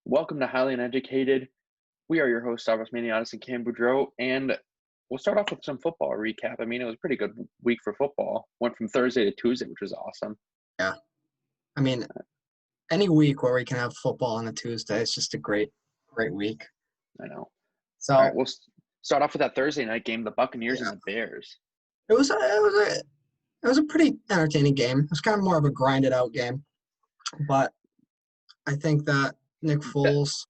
Welcome to Highly Uneducated. We are your hosts, Stavros and Cam, and we'll start off with some football recap. I mean, it was a pretty good week for football. Went from Thursday to Tuesday, which was awesome. Yeah. I mean, any week where we can have football on a Tuesday, it's just a great week. I know. So, All right, we'll start off with that Thursday night game, the Buccaneers and yeah, the Bears. it was a pretty entertaining game. It was kind of more of a grinded out game, but I think that Nick That, Foles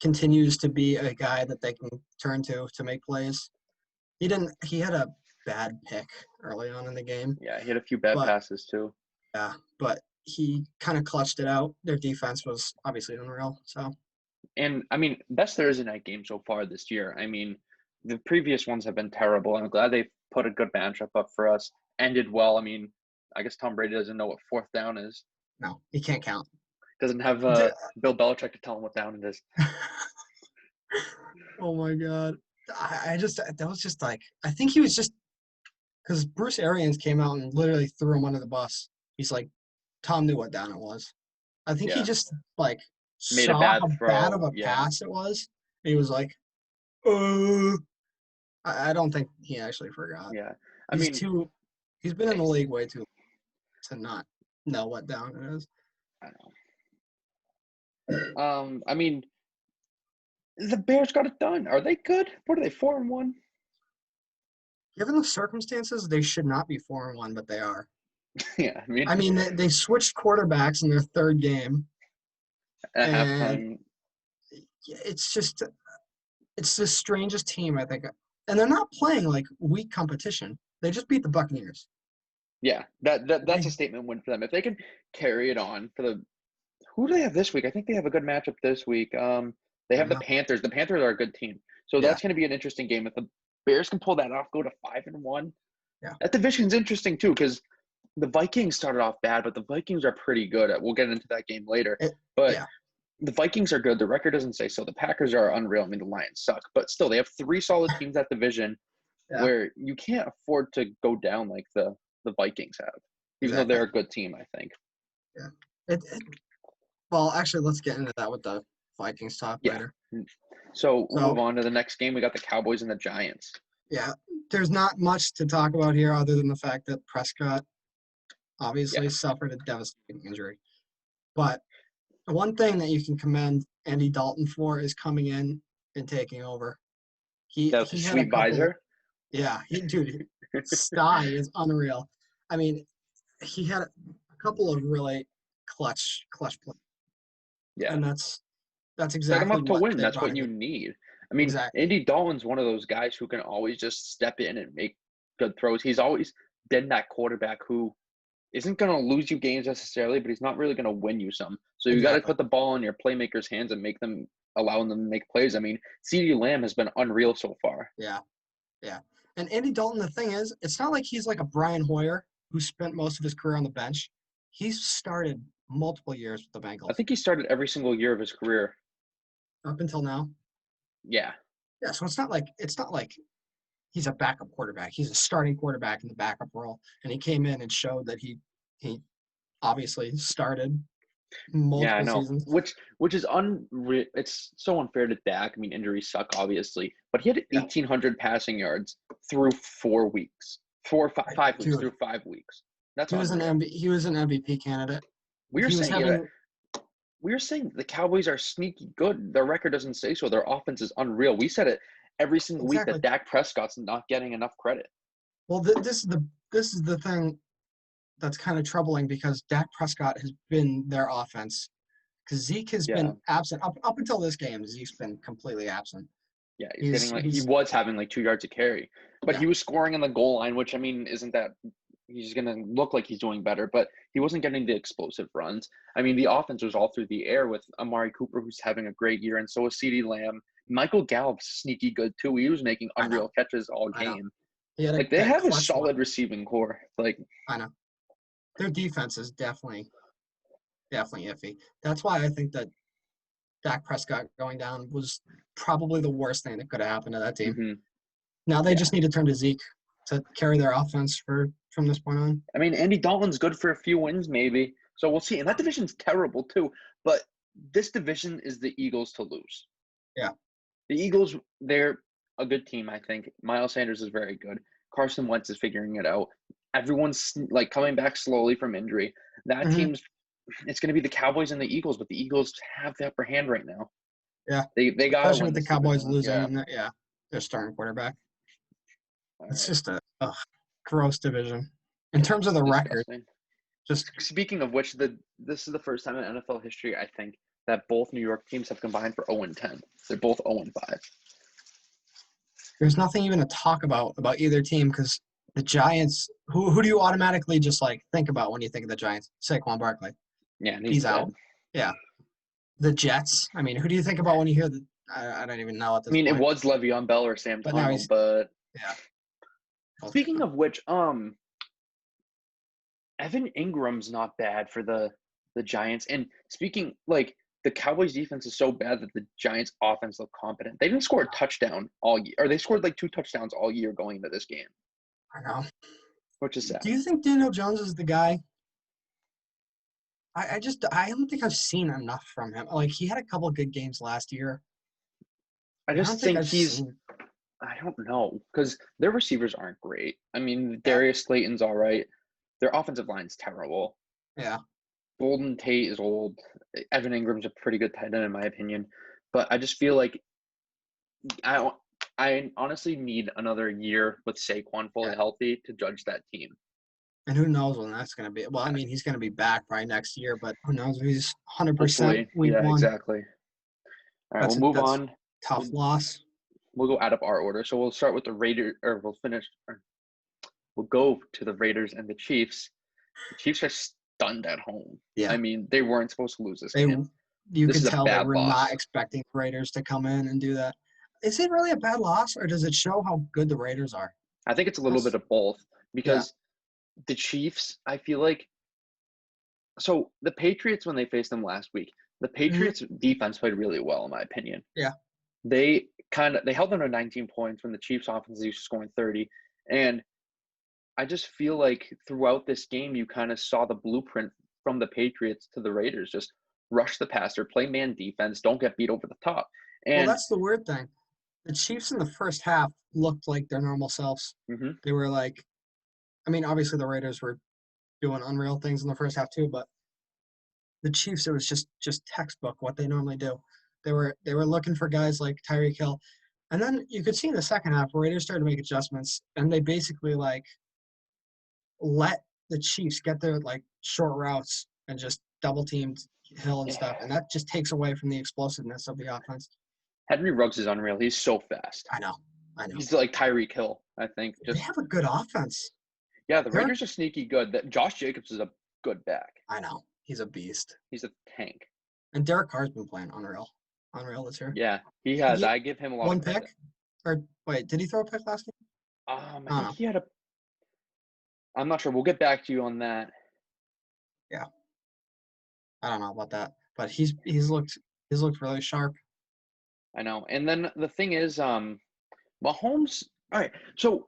continues to be a guy that they can turn to make plays. He had a bad pick early on in the game, yeah, he had a few bad but passes too. yeah, but he kind of clutched it out. Their defense was obviously unreal. So, And I mean, best Thursday night game so far this year. I mean, the previous ones have been terrible. I'm glad they put a good matchup up for us. Ended well. I mean, I guess Tom Brady doesn't know what fourth down is. no, he can't count. Doesn't have Bill Belichick to tell him what down it is. Oh my God. That was just like, I think he was just, because Bruce Arians came out and literally threw him under the bus. He's like, Tom knew what down it was. I think he Yeah. just like Made a saw bad how throw. bad of a Yeah. pass it was. And he was like, I don't think he actually forgot. Yeah. He's been in the league way too long to not know what down it is. I know. I mean, the Bears got it done. Are they good? What are they, 4-1? Given the circumstances, they should not be 4-1, but they are. Yeah, I mean, they switched quarterbacks in their third game. at And halftime. it's the strangest team, I think. And they're not playing like weak competition. They just beat the Buccaneers. Yeah, that's a statement win for them. If they can carry it on for who do they have this week? I think they have a good matchup this week. They have the Panthers. The Panthers are a good team. So Yeah. that's going to be an interesting game. If the Bears can pull that off, go to 5-1. Yeah. That division's interesting too because the Vikings started off bad, but the Vikings are pretty good. We'll get into that game later. The Vikings are good. The record doesn't say so. The Packers are unreal. I mean, the Lions suck. But still, they have three solid teams at division where you can't afford to go down like the Vikings have, even though they're a good team, I think. Yeah. Well, actually, let's get into that with the Vikings talk later. So we'll move on to the next game. We got the Cowboys and the Giants. Yeah. There's not much to talk about here other than the fact that Prescott obviously suffered a devastating injury. But one thing that you can commend Andy Dalton for is coming in and taking over. He had sweet visor. Dude, Sty is unreal. I mean, he had a couple of really clutch plays. Yeah, and that's exactly set him up to what win. they That's brought what you in. need. I mean, Exactly. Andy Dalton's one of those guys who can always just step in and make good throws. He's always been that quarterback who isn't going to lose you games necessarily, but he's not really going to win you some. So you got to put the ball in your playmakers' hands and allowing them to make plays. I mean, CeeDee Lamb has been unreal so far. Yeah. And Andy Dalton, the thing is, it's not like he's like a Brian Hoyer who spent most of his career on the bench. He's started multiple years with the Bengals. I think he started every single year of his career. Up until now? Yeah. Yeah, so it's not like he's a backup quarterback. He's a starting quarterback in the backup role. And he came in and showed that he obviously started multiple seasons. Which is unreal. It's so unfair to Dak. I mean, injuries suck, obviously. But he had 1,800 passing yards through 4 weeks. 5 weeks through 5 weeks. That's he was an MVP candidate. We were saying the Cowboys are sneaky good. Their record doesn't say so. Their offense is unreal. We said it every single week that Dak Prescott's not getting enough credit. Well, this is the thing that's kind of troubling because Dak Prescott has been their offense. Because Zeke has been absent up until this game. Zeke's been completely absent. Yeah, he was having like 2 yards of carry, but he was scoring on the goal line, which I mean isn't that he's going to look like he's doing better, but he wasn't getting the explosive runs. I mean, the offense was all through the air with Amari Cooper, who's having a great year, and so is CeeDee Lamb. Michael Gallup's sneaky good too. He was making unreal catches all game. They have a solid receiving core. I know. Their defense is definitely iffy. That's why I think that Dak Prescott going down was probably the worst thing that could have happened to that team. Mm-hmm. Now they just need to turn to Zeke to carry their offense from this point on. I mean, Andy Dalton's good for a few wins maybe. So we'll see. And that division's terrible too. But this division is the Eagles to lose. Yeah. The Eagles, they're a good team, I think. Miles Sanders is very good. Carson Wentz is figuring it out. Everyone's like coming back slowly from injury. That Mhm. it's going to be the Cowboys and the Eagles, but the Eagles have the upper hand right now. Yeah. They got to Especially win with the this Cowboys division. losing Yeah. and their starting quarterback. All It's right. just a gross division. In terms of the record, Disgusting. just Speaking of which, this is the first time in NFL history, I think, that both New York teams have combined for 0-10. They're both 0-5. there's nothing even to talk about either team because the Giants. Who do you automatically just like think about when you think of the Giants? Saquon Barkley. Yeah, and He's dead. out. Yeah. The Jets. I mean, who do you think about when you hear the? I don't even know at this point. It was Le'Veon Bell or Sam But now Darnold, but yeah. speaking of which, Evan Ingram's not bad for the Giants. And speaking like the Cowboys defense is so bad that the Giants offense looked competent. They didn't score a touchdown all year, or they scored like 2 touchdowns all year going into this game, I know. which is sad. Do you think Daniel Jones is the guy? I don't think I've seen enough from him. Like he had a couple of good games last year. I I don't just think think I've seen. I don't know, because their receivers aren't great. I mean, Yeah. Darius Slayton's all right. Their offensive line's terrible. Yeah. Golden Tate is old. Evan Ingram's a pretty good tight end in my opinion. But I just feel like I honestly need another year with Saquon fully healthy to judge that team. And who knows when that's going to be. Well, I mean, he's going to be back probably next year, but who knows if he's 100% Hopefully. week Yeah, one. exactly. All right, we'll move on. Tough loss. We'll go out of our order. So we'll start with the Raiders, or we'll go to the Raiders and the Chiefs. The Chiefs are stunned at home. Yeah. I mean, they weren't supposed to lose this game. You This could is a tell they bad were loss. not expecting the Raiders to come in and do that. Is it really a bad loss, or does it show how good the Raiders are? I think it's a little bit of both, because the Chiefs, I feel like, so the Patriots, when they faced them last week, the Patriots defense played really well, in my opinion. Yeah. They held them to 19 points when the Chiefs offense is used to scoring 30. And I just feel like throughout this game, you kind of saw the blueprint from the Patriots to the Raiders. Just rush the passer, play man defense, don't get beat over the top. And well, that's the weird thing. The Chiefs in the first half looked like their normal selves. Mhm. They were like, I mean, obviously the Raiders were doing unreal things in the first half too, but the Chiefs, it was just textbook what they normally do. They were looking for guys like Tyreek Hill. And then you could see in the second half, the Raiders started to make adjustments, and they basically like let the Chiefs get their like short routes and just double teamed Hill and stuff, and that just takes away from the explosiveness of the offense. Henry Ruggs is unreal. He's so fast. I know. He's like Tyreek Hill, I think. They have a good offense. Yeah, the Raiders are sneaky good. Josh Jacobs is a good back. I know. He's a beast. He's a tank. And Derek Carr's been playing unreal this year. Yeah, he has. I give him a lot of credit. One pick? Or wait, did he throw a pick last game? I think he had I'm not sure. We'll get back to you on that. Yeah. I don't know about that, but he's looked really sharp. I know. And then the thing is, Mahomes. All right, so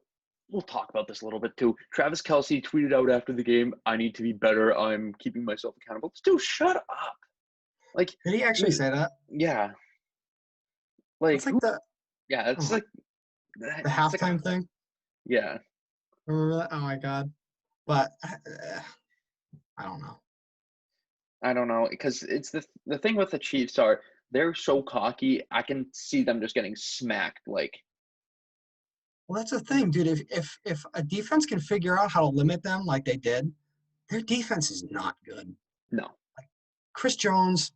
we'll talk about this a little bit too. Travis Kelce tweeted out after the game, "I need to be better. I'm keeping myself accountable." Dude, shut up. Like, did he actually say that? Yeah. Like, it's like it's like the halftime thing. Yeah. Remember that? Oh my god. But I don't know. I don't know, because it's the thing with the Chiefs are they're so cocky. I can see them just getting smacked. Like, well, that's the thing, dude. If a defense can figure out how to limit them like they did, their defense is not good. No. Like Chris Jones,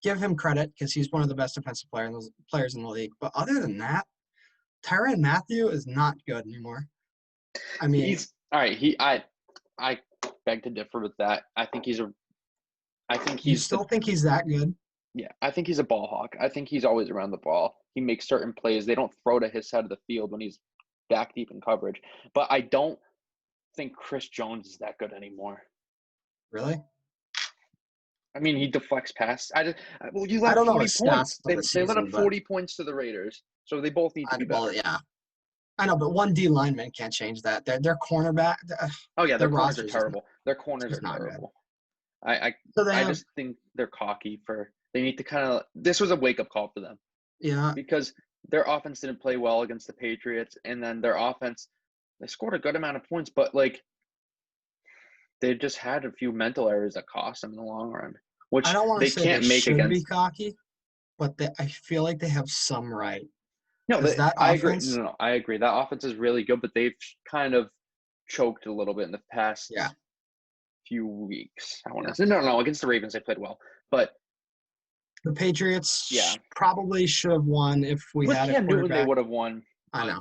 give him credit because he's one of the best defensive players in the league. But other than that, Tyrann Mathieu is not good anymore. I mean, he's all right. I beg to differ with that. I think he's you still think he's that good? Yeah, I think he's a ball hawk. I think he's always around the ball. He makes certain plays. They don't throw to his side of the field when he's back deep in coverage. But I don't think Chris Jones is that good anymore. Really? I mean, he deflects past. You let I don't 40 know points. They let up 40 points to the Raiders, so they both need to be better. Well, yeah. I know, but one D lineman can't change that. Their cornerback. Oh yeah, their corners are terrible. Their corners are not terrible. I just think they're cocky they need to kind of – this was a wake-up call for them. Yeah. Because their offense didn't play well against the Patriots, and then their offense, they scored a good amount of points, but, like, they just had a few mental errors that cost them in the long run, which I don't want to they say can't they make should be against – cocky, but I feel like they have some right. No, Because that I agree. offense. No, I agree. That offense is really good, but they've kind of choked a little bit in the past few weeks. I want to say no. Against the Ravens, they played well, but the Patriots probably should have won if we with had Cam a quarterback. Newton, they would have won. I know.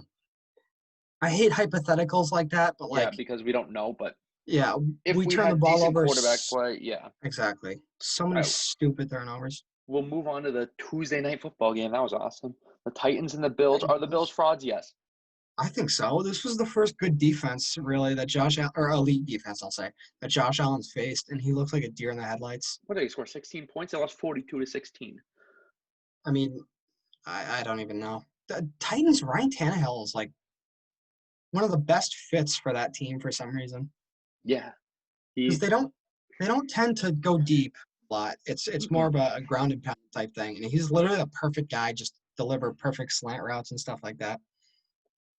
I hate hypotheticals like that, but because we don't know. But if we turn the ball over, quarterback play, exactly. So many stupid turnovers. We'll move on to the Tuesday night football game. That was awesome. The Titans and the Bills. Are the Bills frauds? Yes. I think so. This was the first good defense, really, that elite defense, I'll say, that Josh Allen's faced, and he looks like a deer in the headlights. What did they score? 16 points? They lost 42-16. I mean, I don't even know. The Titans, Ryan Tannehill is like one of the best fits for that team for some reason. Yeah. Because they don't tend to go deep a lot. It's more of a ground and pound type thing. And he's literally a perfect guy, just deliver perfect slant routes and stuff like that.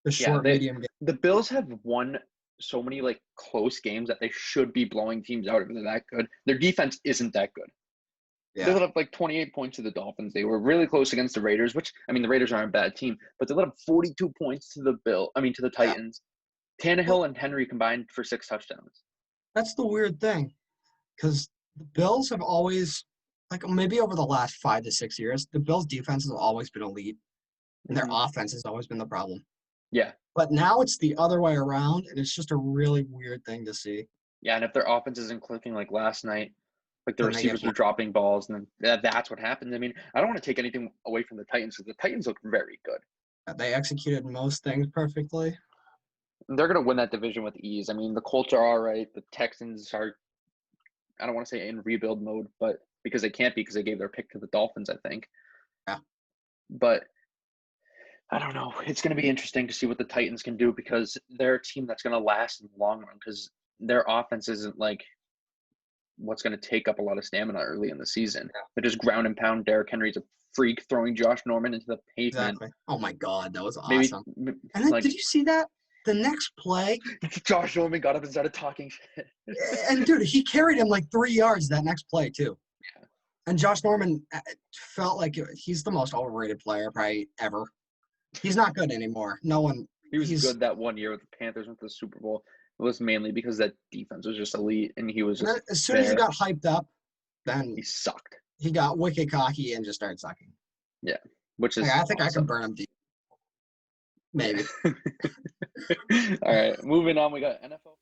The short, medium game. The Bills have won so many like close games that they should be blowing teams out if they're that good. Their defense isn't that good. Yeah. They let up like 28 points to the Dolphins. They were really close against the Raiders, which I mean the Raiders aren't a bad team, but they let up 42 points to the Titans. Yeah. Tannehill and Henry combined for 6 touchdowns. That's the weird thing, because the Bills have always, like maybe over the last 5 to 6 years, the Bills' defense has always been elite, and their offense has always been the problem. Yeah. But now it's the other way around, and it's just a really weird thing to see. Yeah, and if their offense isn't clicking like last night, like the receivers are dropping balls, and then that's what happens. I mean, I don't want to take anything away from the Titans because the Titans look very good. They executed most things perfectly. They're going to win that division with ease. I mean, the Colts are all right. The Texans are, I don't want to say in rebuild mode, but because they can't be because they gave their pick to the Dolphins, I think. Yeah. But I don't know. It's going to be interesting to see what the Titans can do because they're a team that's going to last in the long run because their offense isn't like what's going to take up a lot of stamina early in the season. Yeah. They're just ground and pound. Derrick Henry's a freak throwing Josh Norman into the pavement. Exactly. Oh, my God. That was awesome. And then, did you see that? The next play, Josh Norman got up and started talking shit. And, dude, he carried him like 3 yards that next play, too. Yeah. And Josh Norman felt like he's the most overrated player probably ever. He's not good anymore. No one. He was good that 1 year with the Panthers went to the Super Bowl. It was mainly because that defense was just elite, and he was just as soon as he got hyped up, then he sucked. He got wicked cocky and just started sucking. Yeah, which is I think awesome. I can burn him deep. Maybe. All right, moving on. We got NFL.